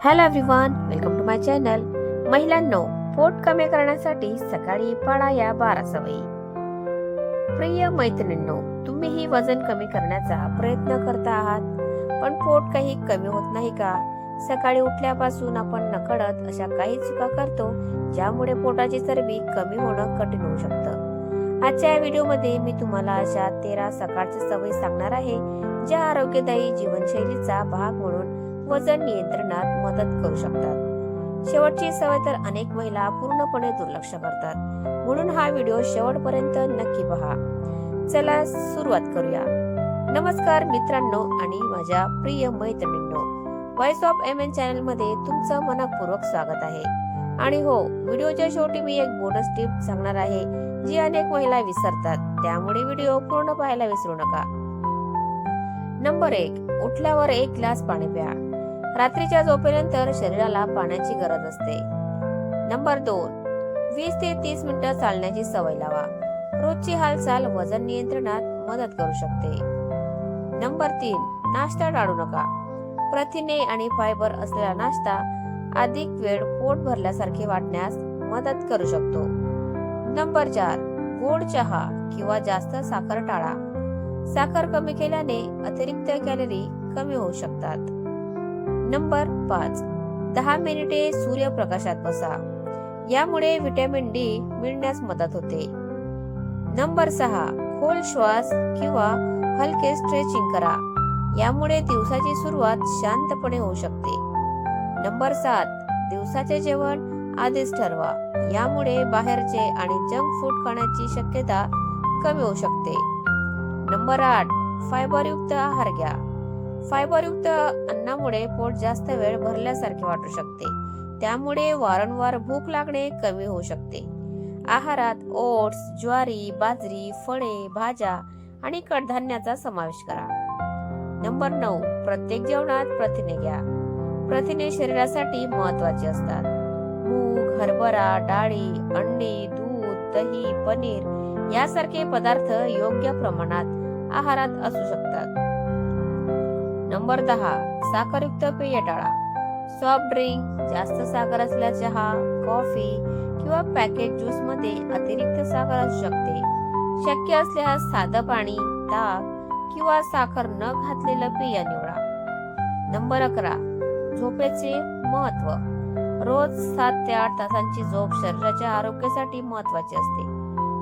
Hello everyone, welcome to my channel. महिलांनो, पोट कमी करण्यासाठी सकाळी पाळा या 12 सवयी. प्रिय मैत्रिणींनो, तुम्हीही वजन कमी करण्याचा प्रयत्न करता आहात, पण पोट काही कमी होत नाही का? सकाळी उठल्यापासून आपण नकळत अशा काही चुका करतो ज्यामुळे पोटाची चरबी कमी होणं कठीण होऊ शकतं. आजच्या या व्हिडिओमध्ये मी तुम्हाला अशा 13 सकाळच्या सवयी सांगणार आहे ज्या आरोग्यदायी जीवनशैलीचा भाग म्हणून वजन नियंत्रणात मदत करू शकतात. शेवटची सवय तर अनेक महिला पूर्णपणे दुर्लक्ष करतात, म्हणून हा व्हिडिओ शेवटपर्यंत नक्की पहा. चला सुरुवात करूया. नमस्कार मित्रांनो आणि माझ्या प्रिय मैत्रिणींनो, व्हॉइस ऑफ एमएन चॅनल मध्ये तुमचं मनपूर्वक स्वागत आहे. आणि हो, व्हिडिओच्या शेवटी मी एक बोनस टिप सांगणार आहे जी अनेक महिला विसरतात, त्यामुळे व्हिडिओ पूर्ण पाहायला विसरू नका. नंबर 1, उठल्यावर 1 ग्लास पाणी प्या. रात्रीच्या झोपेनंतर शरीराला पाण्याची गरज असते. नंबर 2, 20 ते 30 मिनिटं चालण्याची सवय लावा. रोजची हालचाल वजन नियंत्रणात मदत करू शकते. नंबर 3, नाश्ता टाळू नका. प्रथिने आणि फायबर असलेला नाश्ता अधिक वेळ पोट भरल्यासारखे वाटण्यास मदत करू शकतो. नंबर 4, गोड चहा किंवा जास्त साखर टाळा. साखर कमी केल्याने अतिरिक्त कॅलरी कमी होऊ शकतात. नंबर 5, 10 मिनिटे सूर्यप्रकाशात बसा. यामुळे व्हिटॅमिन डी मिळण्यास मदत होते. नंबर 6, खोल श्वास किंवा हलके स्ट्रेचिंग करा. यामुळे दिवसाची सुरुवात शांतपणे होऊ शकते. नंबर 7, दिवसाचे जेवण आधीच ठरवा. यामुळे बाहेरचे आणि जंक फूड खाण्याची शक्यता कमी होऊ शकते. नंबर 8, फायबरयुक्त आहार घ्या. फायबरयुक्त अन्नामुळे पोट जास्त वेळ भरल्यासारखे वाटू शकते, त्यामुळे वारंवार भूक लागणे कमी होऊ शकते. आहारात ओट्स, ज्वारी, बाजरी, फळे, भाज्या आणि कडधान्याचा समावेश करा. नंबर 9, प्रत्येक जेवणात प्रथिने घ्या. प्रथिने शरीरासाठी महत्वाची असतात. मूग, हरभरा डाळी, अंडी, दूध, दही, पनीर यासारखे पदार्थ योग्य प्रमाणात आहारात असू शकतात. नंबर 10, साखरयुक्त पेय टाळा. सॉफ्ट ड्रिंक, जास्त साखर असलेला चहा, कॉफी किंवा पॅकेट ज्यूस मध्ये अतिरिक्त साखर असू शकते. शक्य असल्यास साधं पाणी, ताक किंवा साखर न घातलेलं पेय निवडा. नंबर 11, झोपेचे महत्त्व. रोज 7 ते 8 तासांची झोप शरीराच्या आरोग्यासाठी महत्त्वाची असते.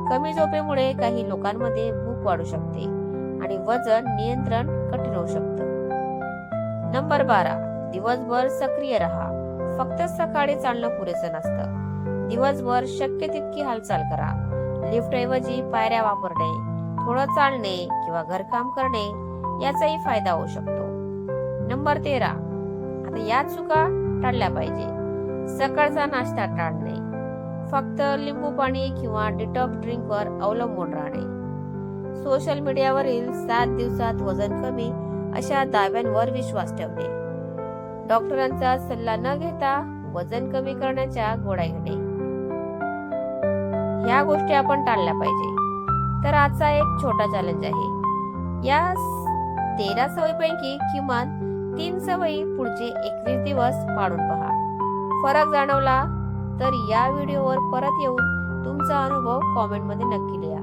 कमी झोपेमुळे काही लोकांमध्ये भूक वाढू शकते आणि वजन नियंत्रण कठीण होऊ शकतं. नंबर 12, दिवसभर सक्रिय राहा. फक्त सकाळी चालणं पुरेसं नसतं. दिवसभर शक्य तितकी हालचाल करा. लिफ्ट ऐवजी पायऱ्या वापरणे, थोडं चालणे किंवा घरकाम करणे याचाही फायदा होऊ शकतो. नंबर 13, आता या चुका टाळल्या पाहिजे. सकाळचा नाश्ता टाळणे, फक्त लिंबू पाणी किंवा डिटॉक्स ड्रिंकवर अवलंबून राहणे. सोशल मीडियावरील 7 दिवसात वजन कमी अशा दाव्यांवर विश्वास ठेवणे. डॉक्टरांचा सल्ला न घेता वजन कमी करण्याच्या गोळ्या घेणे, ह्या गोष्टी आपण टाळल्या पाहिजे. तर आजचा एक छोटा चॅलेंज आहे. या 13 सवयीपैकी किमान 3 सवयी पुढचे 21 दिवस पाळून पहा. फरक जाणवला तर या व्हिडिओवर परत येऊन तुमचा अनुभव कॉमेंट मध्ये नक्की लिहा.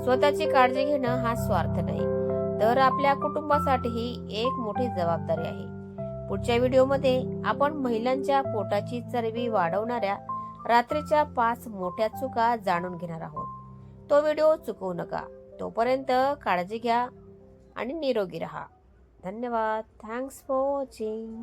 स्वतःची काळजी घेणं हा स्वार्थ नाही, तर आपल्या कुटुंबासाठीही एक मोठी जबाबदारी आहे. पुढच्या व्हिडिओमध्ये आपण महिलांच्या पोटाची चरबी वाढवणाऱ्या रात्रीच्या 5 मोठ्या चुका जाणून घेणार आहोत. तो व्हिडिओ चुकवू नका. तोपर्यंत काळजी घ्या आणि निरोगी राहा. धन्यवाद. Thanks for watching.